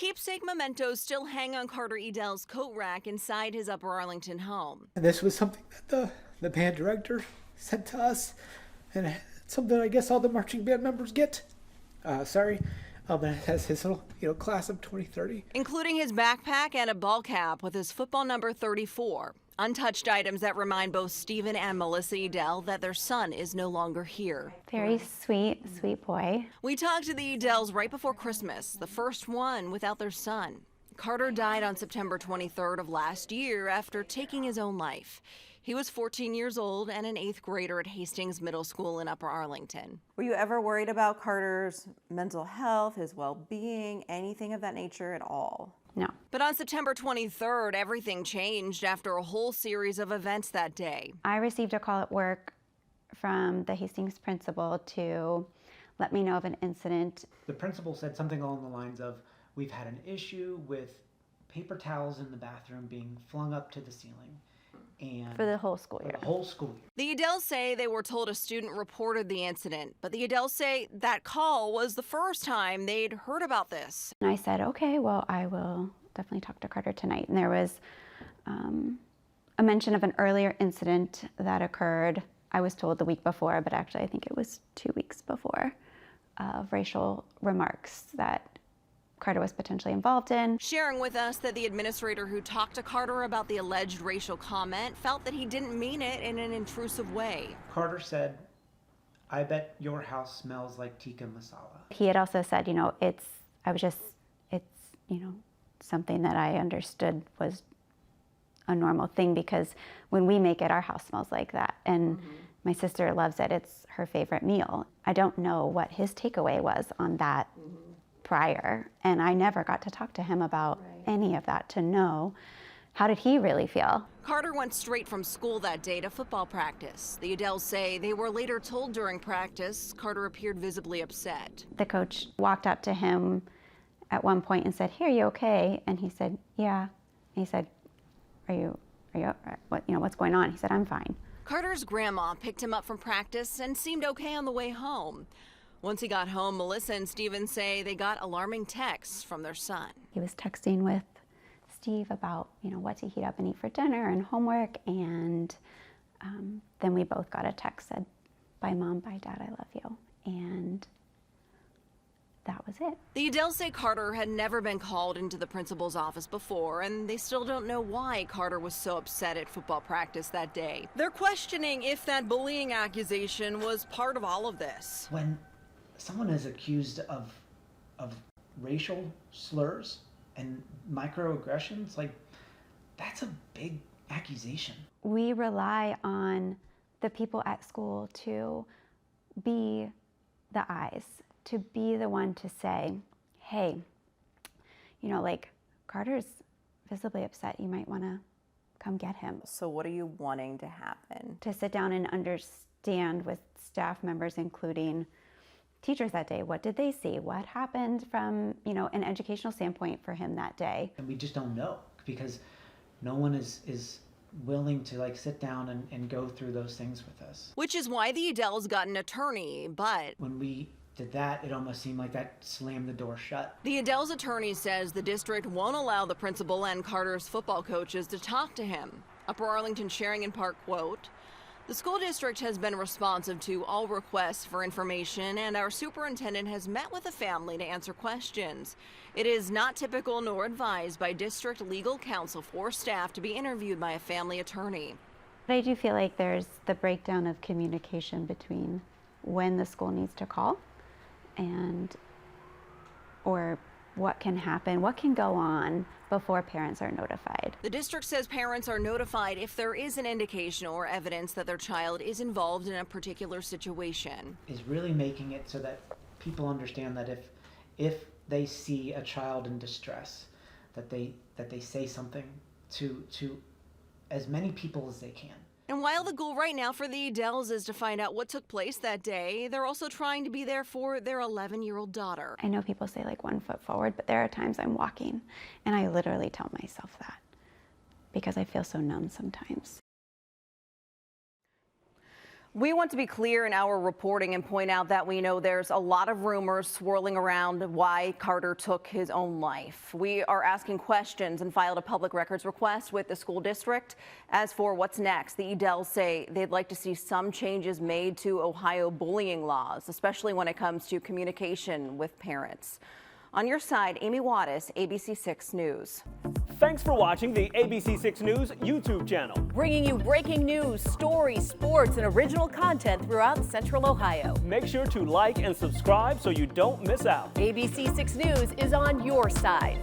Keepsake mementos still hang on Carter Edell's coat rack inside his Upper Arlington home. And this was something that the band director sent to us, and it's something I guess all the marching band members get. And it has his little, class of 2030. Including his backpack and a ball cap with his football number 34. Untouched items that remind both Stephen and Melissa Edell that their son is no longer here. Very sweet boy. We talked to the Edells right before Christmas, the first one without their son. Carter died on September 23rd of last year after taking his own life. He was 14 years old and an 8th grader at Hastings Middle School in Upper Arlington. Were you ever worried about Carter's mental health, his well-being, anything of that nature at all? No. But on September 23rd, everything changed after a whole series of events that day. I received a call at work from the Hastings principal to let me know of an incident. The principal said something along the lines of, "We've had an issue with paper towels in the bathroom being flung up to the ceiling." And for the whole school year. The whole school year. The Edells say they were told a student reported the incident, but the Edells say that call was the first time they'd heard about this. And I said, okay, well, I will definitely talk to Carter tonight. And there was a mention of an earlier incident that occurred, I was told the week before, but actually I think it was 2 weeks before, of racial remarks that Carter was potentially involved in. Sharing with us that the administrator who talked to Carter about the alleged racial comment felt that he didn't mean it in an intrusive way. Carter said, "I bet your house smells like tikka masala." He had also said, it's something that I understood was a normal thing because when we make it, our house smells like that. And my sister loves it. It's her favorite meal. I don't know what his takeaway was on that prior, and I never got to talk to him about any of that to know how did he really feel. Carter went straight from school that day to football practice. The Edells say they were later told during practice Carter appeared visibly upset. The coach walked up to him at one point and said, "Hey, are you okay?" And he said, "Yeah." And he said, "Are you what's going on?" He said, "I'm fine." Carter's grandma picked him up from practice and seemed okay on the way home. Once he got home, Melissa and Stephen say they got alarming texts from their son. He was texting with Steve about, what to heat up and eat for dinner and homework, and then we both got a text said, "Bye, Mom, bye, Dad, I love you." And that was it. The Edells say Carter had never been called into the principal's office before, and they still don't know why Carter was so upset at football practice that day. They're questioning if that bullying accusation was part of all of this. When someone is accused of racial slurs and microaggressions, that's a big accusation. We rely on the people at school to be the eyes, to be the one to say, hey, Carter's visibly upset, you might want to come get him. So what are you wanting to happen? To sit down and understand with staff members, including teachers that day, what did they see? What happened from, an educational standpoint for him that day? And we just don't know because no one is willing to sit down and go through those things with us. Which is why the Edells got an attorney, but when we did that, it almost seemed like that slammed the door shut. The Edells attorney says the district won't allow the principal and Carter's football coaches to talk to him. Upper Arlington Sharing and Park quote, "The school district has been responsive to all requests for information, and our superintendent has met with the family to answer questions. It is not typical nor advised by district legal counsel for staff to be interviewed by a family attorney." But I do feel like there's the breakdown of communication between when the school needs to call or what can happen, what can go on before parents are notified. The district says parents are notified if there is an indication or evidence that their child is involved in a particular situation. Is really making it so that people understand that if they see a child in distress, that they say something to as many people as they can. And while the goal right now for the Edells is to find out what took place that day, they're also trying to be there for their 11-year-old daughter. I know people say 1 foot forward, but there are times I'm walking and I literally tell myself that because I feel so numb sometimes. We want to be clear in our reporting and point out that we know there's a lot of rumors swirling around why Carter took his own life. We are asking questions and filed a public records request with the school district. As for what's next, the Edells say they'd like to see some changes made to Ohio bullying laws, especially when it comes to communication with parents. On your side, Amy Wattis, ABC6 News. Thanks for watching the ABC6 News YouTube channel. Bringing you breaking news, stories, sports, and original content throughout Central Ohio. Make sure to like and subscribe so you don't miss out. ABC6 News is on your side.